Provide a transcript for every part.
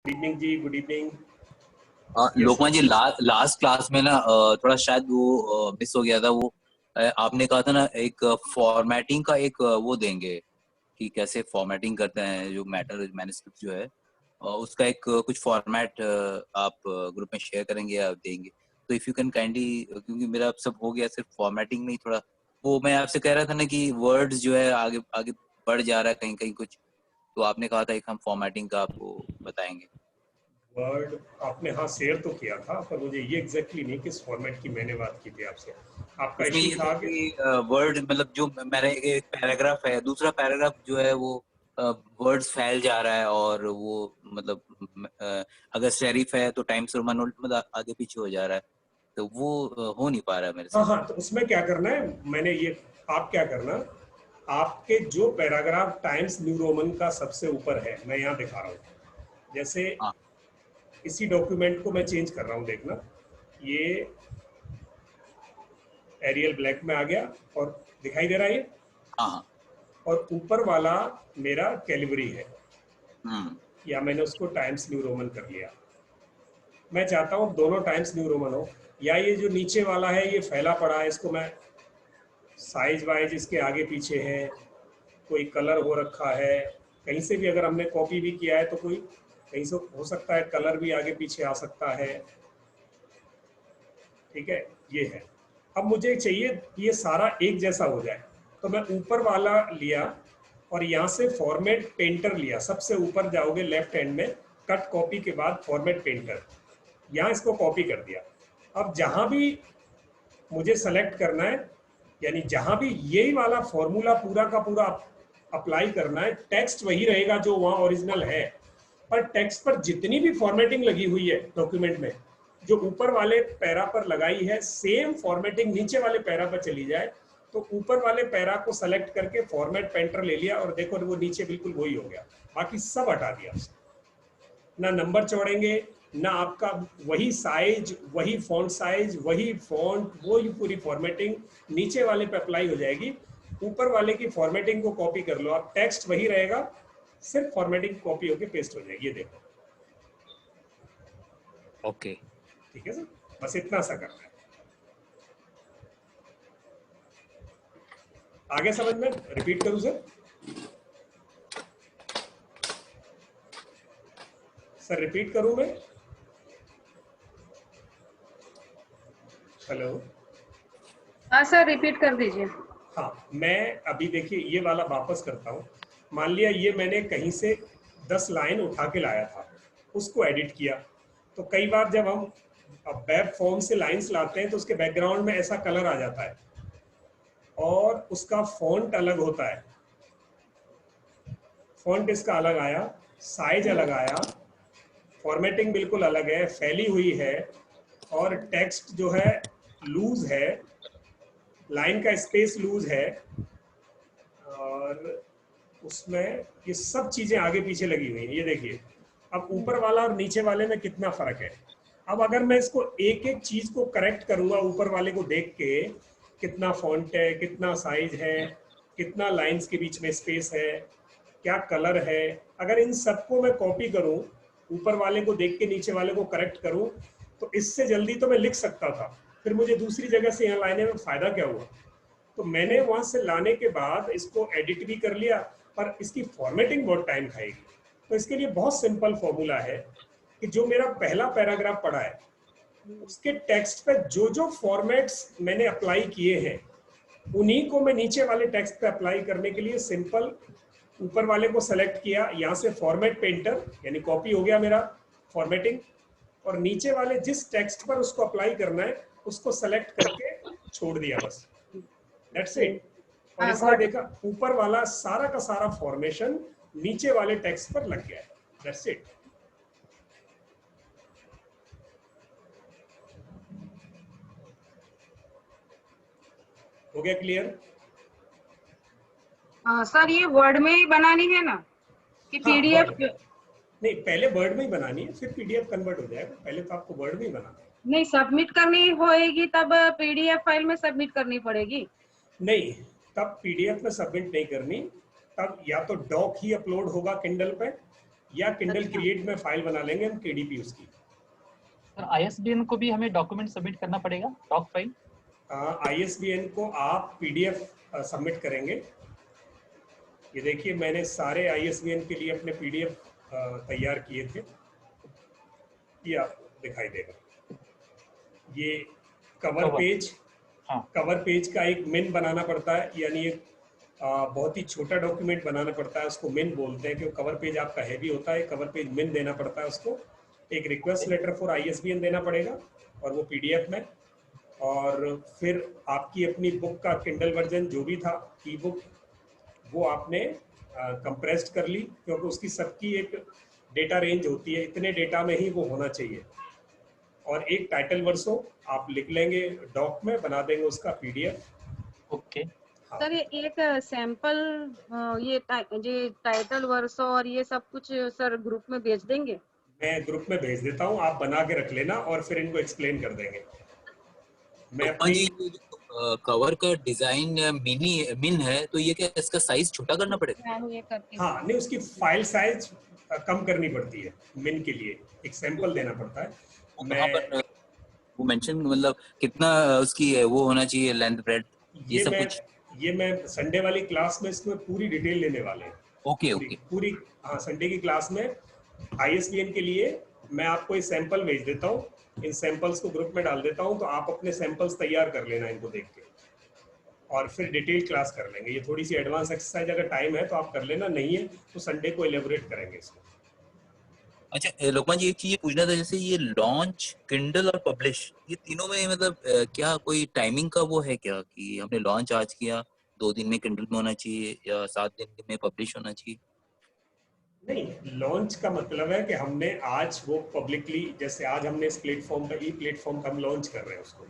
Evening जी, good evening. लोकमान जी, last class में ना थोड़ा शायद वो मिस हो गया था वो। आपने कहा था ना एक फॉर्मेटिंग का एक वो देंगे कि कैसे फॉर्मेटिंग करते हैं जो मैन्युस्क्रिप्ट जो है, उसका एक कुछ फॉर्मेट आप ग्रुप में शेयर करेंगे या देंगे। तो इफ यू कैन काइंडली, क्योंकि मेरा अब सब हो गया, सिर्फ फॉर्मेटिंग में ही थोड़ा वो मैं आपसे कह रहा था ना कि वर्ड्स जो है आगे आगे बढ़ जा रहा है कहीं कहीं कुछ, तो आपने कहा था एक हम फॉर्मेटिंग का आपको बताएंगे। वर्ड आपने हाँ शेयर तो किया था, पर मुझे ये एग्जैक्टली नहीं किस फॉर्मेट की मैंने बात की थी आपसे। आपका उसमें इशू ये था था कि कि वर्ड मतलब जो मैंने एक पैराग्राफ है, दूसरा पैराग्राफ जो है वो वर्ड्स फैल जा रहा है और वो मतलब अगर सेरिफ है तो टाइम्स रोमन मतलब आगे पीछे हो जा रहा है, तो वो हो नहीं पा रहा है मेरे से। हाँ हाँ, तो उसमें क्या करना है, मैंने ये आप क्या करना, आपके जो पैराग्राफ टाइम्स न्यू रोमन का सबसे ऊपर है, मैं यहाँ दिखा रहा हूँ। जैसे हाँ इसी डॉक्यूमेंट को मैं चेंज कर रहा हूँ, देखना ये एरियल ब्लैक में आ गया और दिखाई दे रहा है ये, हाँ हाँ। और ऊपर वाला मेरा कैलिबरी है, हम्म। या मैंने उसको टाइम्स न्यू रोमन कर लिया। मैं चाहता हूँ दोनों टाइम्स न्यू रोमन हो, या ये जो नीचे वाला है ये फैला पड़ा है, इसको मैं साइज वाइज इसके आगे पीछे है, कोई कलर हो रखा है, कहीं से भी अगर हमने कॉपी भी किया है तो कोई कहीं से हो सकता है कलर भी आगे पीछे आ सकता है। ठीक है, ये है। अब मुझे चाहिए कि ये सारा एक जैसा हो जाए, तो मैं ऊपर वाला लिया और यहाँ से फॉर्मेट पेंटर लिया, सबसे ऊपर जाओगे लेफ्ट हैंड में, कट कॉपी के बाद फॉर्मेट पेंटर, यहाँ इसको कॉपी कर दिया। अब जहाँ भी मुझे सेलेक्ट करना है, यानी जहाँ भी यही वाला फॉर्मूला पूरा का पूरा अप्लाई करना है, टेक्स्ट वही रहेगा जो वहाँ ओरिजिनल है, पर टेक्स्ट पर जितनी भी फॉर्मेटिंग लगी हुई है डॉक्यूमेंट में, जो ऊपर वाले पैरा पर लगाई है, सेम फॉर्मेटिंग नीचे वाले पैरा पर चली जाए। तो ऊपर वाले पैरा को सेलेक्ट करके फॉर्मेट पेंटर ले लिया और देखो वो नीचे बिल्कुल वही हो गया, बाकी सब हटा दिया। ना नंबर छोड़ेंगे, ना आपका वही साइज, वही फॉन्ट साइज, वही फॉन्ट, वही पूरी फॉर्मेटिंग नीचे वाले पे अप्लाई हो जाएगी। ऊपर वाले की फॉर्मेटिंग को कॉपी कर लो आप, टेक्स्ट वही रहेगा, सिर्फ फॉर्मेटिंग कॉपी होके पेस्ट हो जाएगी। ये देखो, ओके। ठीक है सर, बस इतना सा करना है। आगे समझ में, रिपीट करूं सर? सर रिपीट करूं मैं? हेलो? हाँ सर, रिपीट कर दीजिए। हाँ, मैं अभी देखिए ये वाला वापस करता हूँ। मान लिया ये मैंने कहीं से 10 लाइन उठा के लाया था, उसको एडिट किया। तो कई बार जब हम वेब फॉर्म से लाइंस लाते हैं तो उसके बैकग्राउंड में ऐसा कलर आ जाता है और उसका फॉन्ट अलग होता है। फॉन्ट इसका अलग आया, साइज अलग आया, फॉर्मेटिंग बिल्कुल अलग है, फैली हुई है, और टेक्स्ट जो है लूज है, लाइन का स्पेस लूज है, और उसमें ये सब चीजें आगे पीछे लगी हुई हैं। ये देखिए, अब ऊपर वाला और नीचे वाले में कितना फर्क है। अब अगर मैं इसको एक एक चीज को करेक्ट करूंगा ऊपर वाले को देख के, कितना फॉन्ट है, कितना साइज है, कितना लाइंस के बीच में स्पेस है, क्या कलर है, अगर इन सबको मैं कॉपी करूं, ऊपर वाले को देख के नीचे वाले को करेक्ट करूं, तो इससे जल्दी तो मैं लिख सकता था, फिर मुझे दूसरी जगह से यहाँ लाने में फायदा क्या हुआ। तो मैंने वहां से लाने के बाद इसको एडिट भी कर लिया, पर इसकी फॉर्मेटिंग बहुत टाइम खाएगी। तो इसके लिए बहुत सिंपल फॉर्मूला है कि जो मेरा पहला पैराग्राफ पढ़ा है उसके टेक्स्ट पे जो जो फॉर्मेट्स मैंने अप्लाई किए हैं, उन्हीं को मैं नीचे वाले टेक्स्ट पे अप्लाई करने के लिए सिंपल ऊपर वाले को सेलेक्ट किया, यहाँ से फॉर्मेट पेंटर, यानी कॉपी हो गया मेरा फॉर्मेटिंग, और नीचे वाले जिस टेक्स्ट पर उसको अप्लाई करना है उसको सेलेक्ट करके छोड़ दिया, बस दैट्स इट। और हाँ, इसमें गॉट इट। देखा ऊपर वाला सारा का सारा फॉर्मेशन नीचे वाले टेक्स्ट पर लग गया है, दैट्स इट। हो गया क्लियर? सर ये वर्ड में ही बनानी है ना कि हाँ पीडीएफ? वर्ड, नहीं पहले वर्ड में ही बनानी है, फिर पीडीएफ कन्वर्ट हो जाएगा, पहले तो आपको वर्ड में ही बनाना है। नहीं, सबमिट करनी होएगी तब पीडीएफ फाइल में सबमिट करनी पड़ेगी। नहीं, तब पीडीएफ में सबमिट नहीं करनी, तब या तो डॉक ही अपलोड होगा किंडल पे, या किंडल अच्छा। क्रिएट में फाइल बना लेंगे हम KDP उसकी। सर ISBN को भी हमें डॉक्यूमेंट सबमिट करना पड़ेगा, डॉक फाइल? ISBN को आप PDF सबमिट करेंगे। ये देखिए मैंने सारे ISBN के लिए अपने PDF तैयार किए थे, ये आपको दिखाई देगा। ये कवर पेज, हाँ। कवर पेज का एक मिन बनाना पड़ता है, यानी एक बहुत ही छोटा डॉक्यूमेंट बनाना पड़ता है, उसको मिन बोलते हैं, क्योंकि कवर पेज आपका हैवी होता है। कवर पेज मिन देना पड़ता है उसको। एक रिक्वेस्ट लेटर फॉर ISBN देना पड़ेगा और वो PDF में। और फिर आपकी अपनी बुक का किंडल वर्जन जो भी था, ई बुक, वो आपने कंप्रेस्ड कर ली, क्योंकि उसकी सबकी एक डेटा रेंज होती है, इतने डेटा में ही वो होना चाहिए। और एक टाइटल वर्सो आप लिख लेंगे, डॉक में बना देंगे उसका PDF। ओके। हाँ। सर ये एक सैंपल ये टाइटल वर्सो और ये सब कुछ सर ग्रुप में भेज देंगे? मैं ग्रुप में भेज देता हूँ, आप बना के रख लेना और फिर इनको एक्सप्लेन कर देंगे। मैं लोकमान जी, अपनी कवर का डिजाइन मिन है, तो ये क्या इसका साइज छोटा करना पड़ेगा? ये करके हाँ नहीं, उसकी फाइल साइज कम करनी पड़ती है मिन के लिए, एक सैंपल देना पड़ता है। वो कहाँ पर वो मेंशन, मतलब कितना उसकी वो होना चाहिए, लेंथ ब्रेड, ये सब कुछ? ये मैं संडे वाली क्लास में इसमें पूरी डिटेल लेने वाले हैं। ओके पूरी ओके। पूरी हाँ, संडे की क्लास में ISBN के लिए मैं आपको ये सैंपल भेज देता हूँ, इन सैंपल्स को ग्रुप में डाल देता हूँ, तो आप अपने सैंपल्स तैयार कर लेना इनको देख के, और फिर डिटेल क्लास कर लेंगे। ये थोड़ी सी एडवांस एक्सरसाइज, अगर टाइम है तो आप कर लेना, नहीं है तो संडे को एलेबोरेट करेंगे इसको। अच्छा लोकमान जी, एक चीज पूछना था, जैसे ये लॉन्च, किंडल और पब्लिश, ये तीनों में मतलब क्या कोई टाइमिंग का वो है क्या, कि हमने लॉन्च आज किया 2 दिन में किंडल में होना चाहिए या 7 दिन में पब्लिश होना चाहिए? नहीं, लॉन्च का मतलब है कि हमने आज वो पब्लिकली, जैसे आज हमने इस प्लेटफॉर्म का, ई प्लेटफॉर्म का हम लॉन्च कर रहे हैं उसको।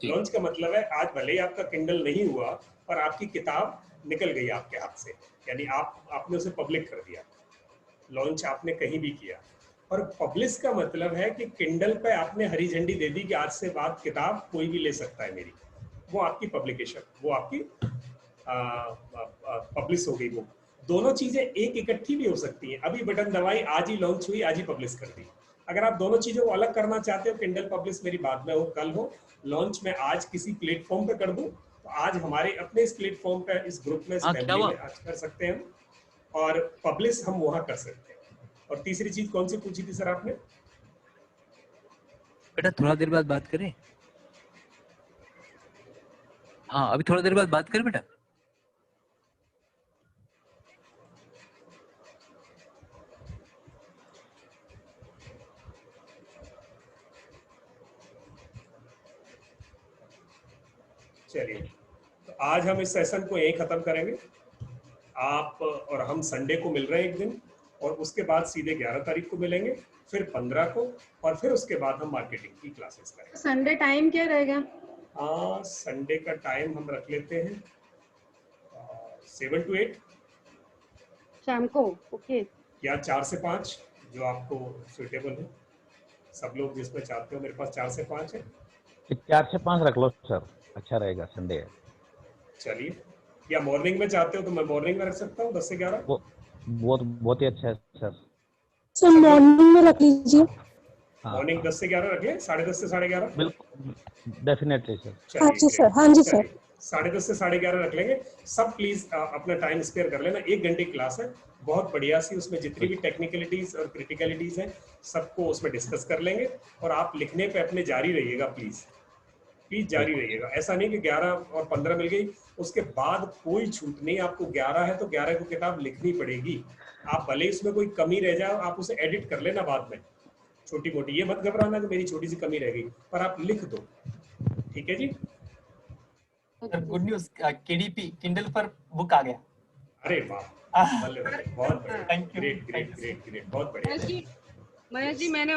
लॉन्च का मतलब है आज भले ही आपका किंडल नहीं हुआ, पर आपकी किताब निकल गई आपके हाथ से, यानी आपने उसे पब्लिक कर दिया। लॉन्च आपने कहीं भी किया। और पब्लिश का मतलब है कि किंडल पे आपने हरी झंडी दे दी कि आज से बाद किताब कोई भी ले सकता है मेरी, वो आपकी पब्लिकेशन, वो आपकी पब्लिश हो गई बुक। दोनों चीजें एक इकट्ठी भी हो सकती हैं। अभी बटन दबाई, आज ही लॉन्च हुई, आज ही पब्लिश कर दी। अगर आप दोनों चीजों को अलग करना चाहते हो, किंडल पब्लिश मेरी बाद में हो, कल हो, लॉन्च में आज किसी प्लेटफॉर्म पे कर दूं, तो आज हमारे अपने इस प्लेटफॉर्म पे, इस ग्रुप में, इस फैमिली में आज कर सकते हैं, और पब्लिश हम वहां कर सकते हैं। और तीसरी चीज कौन सी पूछी थी सर आपने? बेटा थोड़ा देर बाद बात करें। हाँ अभी थोड़ा देर बाद बात करें बेटा। चलिए, तो आज हम इस सेशन को यहीं खत्म करेंगे। आप और हम संडे को मिल रहे हैं एक दिन, और उसके बाद सीधे 11 तारीख को मिलेंगे, फिर 15 को, और फिर उसके बाद हम मार्केटिंग की क्लासेस करेंगे। संडे टाइम क्या रहेगा? संडे का टाइम हम रख लेते हैं 7 to 8 शाम को। ओके। या 4 से 5, जो आपको सुटेबल हो। सब लोग जिसमें चाहते हो, मेरे पास 4 से 5 है। 4 से 5 रख लो सर, अच्छा रहेगा, संडे है। चलिए, या मॉर्निंग में चाहते हो तो मैं मॉर्निंग में रख सकता हूँ 10 से 11। वो बहुत ही अच्छा है सर। सर मॉर्निंग में रख लीजिए। मॉर्निंग 10 से 11 रख लें, 10:30 से 11:30। बिल्कुल, डेफिनेटली सर। हाँ जी सर, हाँ जी सर। 10:30 से 11:30 रख लेंगे। सब प्लीज अपना टाइम स्पेयर कर लेना। 1 घंटे क्लास है, बहुत बढ़िया सी। उसमें जितनी भी टेक्निकलिटीज और क्रिटिकलिटीज हैं, सबको उसमें डिस्कस कर लेंगे। और आप लिखने पे अपने जारी रहिएगा, प्लीज प्लीज जारी रहिएगा। ऐसा नहीं कि 11 और 15 मिल गई, उसके बाद कोई छूट नहीं। आपको 11 है तो 11 को किताब लिखनी पड़ेगी। आप भले इसमें कोई कमी रह जाए, आप उसे एडिट कर लेना बाद में, छोटी मोटी। ये मत घबराना कि मेरी छोटी सी कमी रह गई, पर आप लिख दो, ठीक है जी। Sir good news, KDP Kindle पर बुक आ गया। अरे वाह, बल्ले बल्ले, बहुत बढ़िया, Thank you. Great great great great, बहुत बढ़िया। महेश जी, मैंने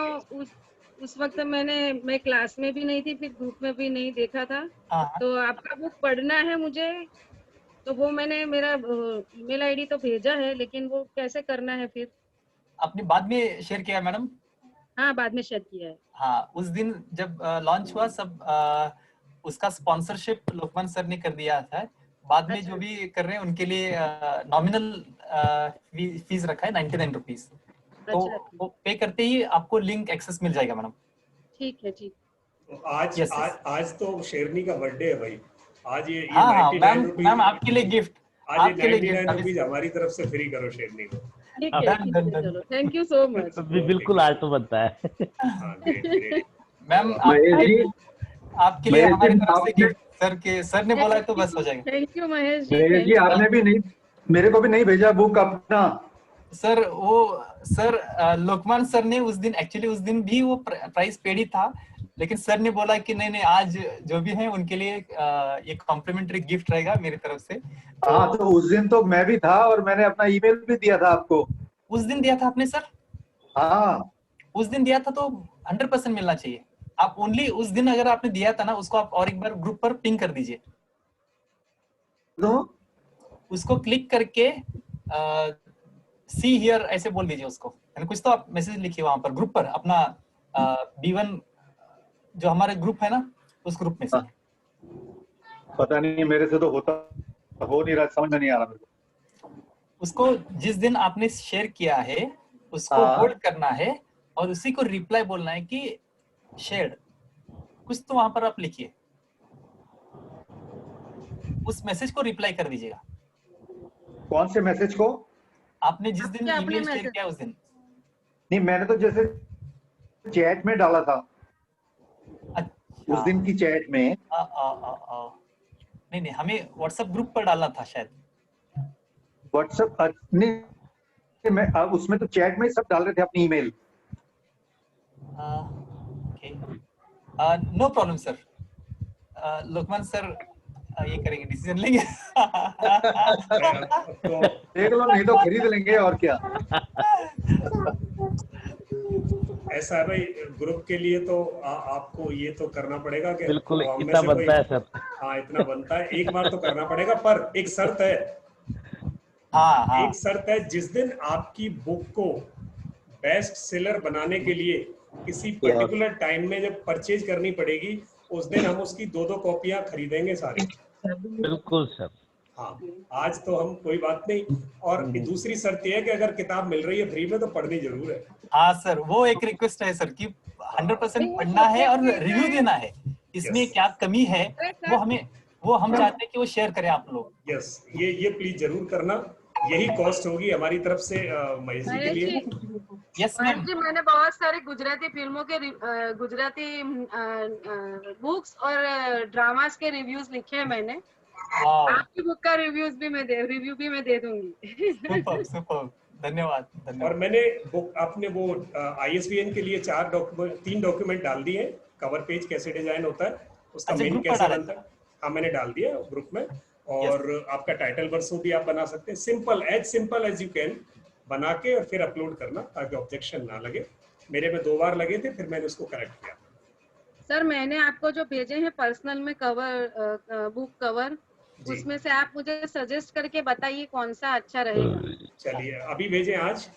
उस वक्त मैं क्लास में भी नहीं थी, फिर ग्रुप में भी नहीं देखा था। हाँ तो आपका बुक पढ़ना है मुझे, तो वो मैंने मेरा ईमेल आईडी तो भेजा है, लेकिन वो कैसे करना है फिर? आपने बाद में शेयर किया मैडम? हाँ, बाद में शेयर किया है। हाँ, उस दिन जब लॉन्च हुआ सब उसका स्पॉन्सरशिप लोकमान सर ने कर दिया था। बाद में जो भी कर रहे हैं उनके लिए नॉमिनल फीस रखा है 99 रुपीज। तो अच्छा वो पे करते ही आपको लिंक एक्सेस मिल जाएगा मैडम। ठीक है ठीक। तो आज Yes, आज yes. आज तो शेरनी का बर्थडे है भाई। आज ये हाँ हाँ 99 मैम, रुपीज, मैम आपके लिए गिफ्ट, आज ये आपके लिए 99 गिफ्ट। रुपीज हमारी तरफ से फ्री करो शेरनी को। ठीक है डन ठीक डन है, डन। चलो थैंक यू सो मच। बिल्कुल आज तो बनता है। हाँ great great. Ma'am Mahesh ji, आपके लिए महेश हमारी जी, तरफ से आपने गिफ्ट, सर ने बोला है तो बस हो जाएगा। Thank you Mahesh ji, Mahesh ji thank you। आपने भी नहीं, मेरे को भी नहीं भेजा बुक अपना। सर वो सर लोकमान सर ने उस दिन, एक्चुअली उस दिन भी वो प्राइस पेड ही था, लेकिन सर ने बोला कि नहीं नहीं आज जो भी हैं उनके लिए ये कॉम्प्लीमेंट्री गिफ्ट रहेगा मेरी तरफ से। हाँ तो उस दिन तो मैं भी था और मैंने अपना ईमेल भी दिया था आपको। उस दिन दिया था आपने सर? हाँ उस दिन दिया था तो 100% मिलना चाहिए। आप ओनली उस दिन अगर आपने दिया था ना, उसको आप और एक बार ग्रुप पर पिंग कर दीजिए। तो उसको क्लिक करके सी हियर ऐसे बोल दीजिए उसको, यानी कुछ तो आप मैसेज लिखिए वहां पर ग्रुप पर अपना B1 जो हमारे ग्रुप है ना उस ग्रुप में से। पता नहीं मेरे से तो हो नहीं रहा, समझ में नहीं आ रहा मेरे को। उसको जिस दिन आपने शेयर किया है उसको हाँ। होल्ड करना है और उसी को रिप्लाई बोलना है कि शेयर्ड, कुछ तो वहां पर आप लिखिए, उस मैसेज को रिप्लाई कर दीजिएगा। कौन से मैसेज को? आपने जिस दिन आपने ईमेल शेयर मैसेज- किया उस दिन। नहीं मैंने तो जैसे चैट में डाला था, अच्छा। उस दिन की चैट में। नहीं नहीं, हमें व्हाट्सएप ग्रुप पर डालना था शायद। व्हाट्सएप नहीं, मैं उसमें तो चैट में ही सब डाल रहे थे अपनी email. No problem sir, Lokman sir ये करेंगे, डिसीजन लेंगे। तो देख लो, नहीं तो खरीद लेंगे और क्या। ऐसा है भाई, ग्रुप के लिए तो आपको ये तो करना पड़ेगा कि बिल्कुल हम में इतना से बनता है कोई- सर। हाँ इतना बनता है, एक बार तो करना पड़ेगा, पर एक शर्त है। हाँ हाँ एक शर्त है, जिस दिन आपकी बुक को बेस्ट सेलर बनाने के लिए किसी पर्टिकुलर टाइम में जब परचेज करनी पड़ेगी, उस दिन हम उसकी 2-2 कॉपियां खरीदेंगे सारी। बिल्कुल सर। हाँ आज तो हम कोई बात नहीं। और दूसरी शर्त यह है कि अगर किताब मिल रही है फ्री में तो पढ़नी जरूर है। हाँ सर, वो एक रिक्वेस्ट है सर कि 100% पढ़ना है और रिव्यू देना है, इसमें Yes. क्या कमी है वो हम चाहते हैं कि वो शेयर करें आप लोग। यस, ये प्लीज जरूर करना। यही कॉस्ट होगी हमारी तरफ से महेश जी के महेश लिए। जी, यस महेश मैम। जी, मैंने बहुत सारे गुजराती फिल्मों के गुजराती बुक्स और ड्रामास के रिव्यूज लिखे हैं मैंने। आपकी बुक का रिव्यू भी मैं दे दूंगी। सुपर सुपर, धन्यवाद और धन्यवाद। मैंने बुक आपने वो ISBN के लिए 3 डॉक्यूमेंट डाल दिए। कवर पेज कैसे डिजाइन होता है, उसका अच्छा, मेन ग्रुप पर कैसे डाला बनता है, हाँ मैंने डाल दिया ग्रुप में। और आपका टाइटल वर्सो भी आप बना सकते हैं, सिंपल एज यू कैन बना के और फिर अपलोड करना, ताकि ऑब्जेक्शन ना लगे। मेरे में 2 बार लगे थे, फिर मैंने उसको करेक्ट किया। सर मैंने आपको जो भेजे हैं पर्सनल में कवर, बुक कवर, जी। उसमें से आप मुझे सजेस्ट करके बताइए कौन सा अच्छा रहेगा। चलिए अभी भेजे आज?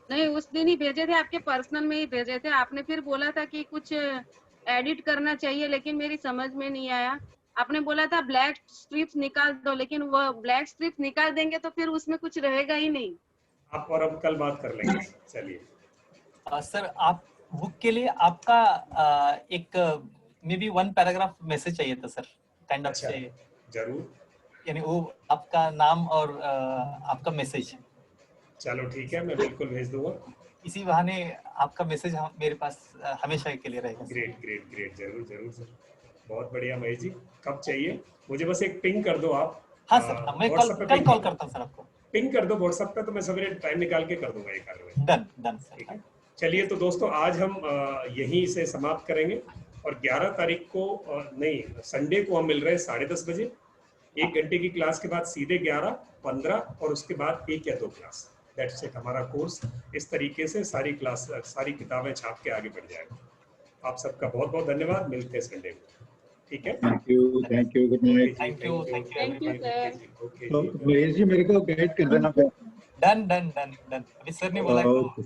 नहीं, उस दिन ही भेजे थे, आपके पर्सनल में ही भेजे थे। आपने फिर बोला था कि कुछ एडिट करना चाहिए, लेकिन मेरी समझ में नहीं आया। आपने बोला था ब्लैक स्ट्रिप्स निकाल दो, लेकिन वो ब्लैक स्ट्रिप्स निकाल देंगे तो फिर उसमें कुछ रहेगा ही नहीं। आप और हम कल बात कर लेंगे। चलिए सर, आप बुक के लिए आपका एक मे बी 1 पैराग्राफ मैसेज चाहिए था सर, काइंड ऑफ अच्छा, से, जरूर। यानी वो आपका नाम और आपका मैसेज। चलो ठीक है, मैं बिल्कुल भेज दूंगा। इसी बहाने आपका मैसेज मेरे पास हमेशा के लिए रहेगा। ग्रेट ग्रेट ग्रेट, जरूर जरूर सर, बहुत बढ़िया महेश जी। कब चाहिए? मुझे बस एक पिंग कर दो आप। हाँ सर, मैं कल कॉल करता हूँ सर आपको। पिंग कर दो व्हाट्सएप पे, तो मैं सवेरे टाइम निकाल के कर दूंगा ये कार्रवाई। डन डन ठीक सर। है, चलिए तो दोस्तों आज हम यहीं से समाप्त करेंगे। और 11 तारीख को नहीं, संडे को हम मिल रहे हैं 10:30 बजे। 1 घंटे की क्लास के बाद सीधे 11, 15 और उसके बाद 1 या 2 क्लास। दैट्स इट, हमारा कोर्स इस तरीके से सारी किताबें छाप के आगे बढ़ जाएगा। आप सबका बहुत बहुत धन्यवाद, मिलते हैं संडे को। ठीक है, thank you, good night. Thank you sir. Okay तो जी। महेश जी मेरे को गाइड कर देना फिर। डन डन डन डन, अभी सर ने बोला है तो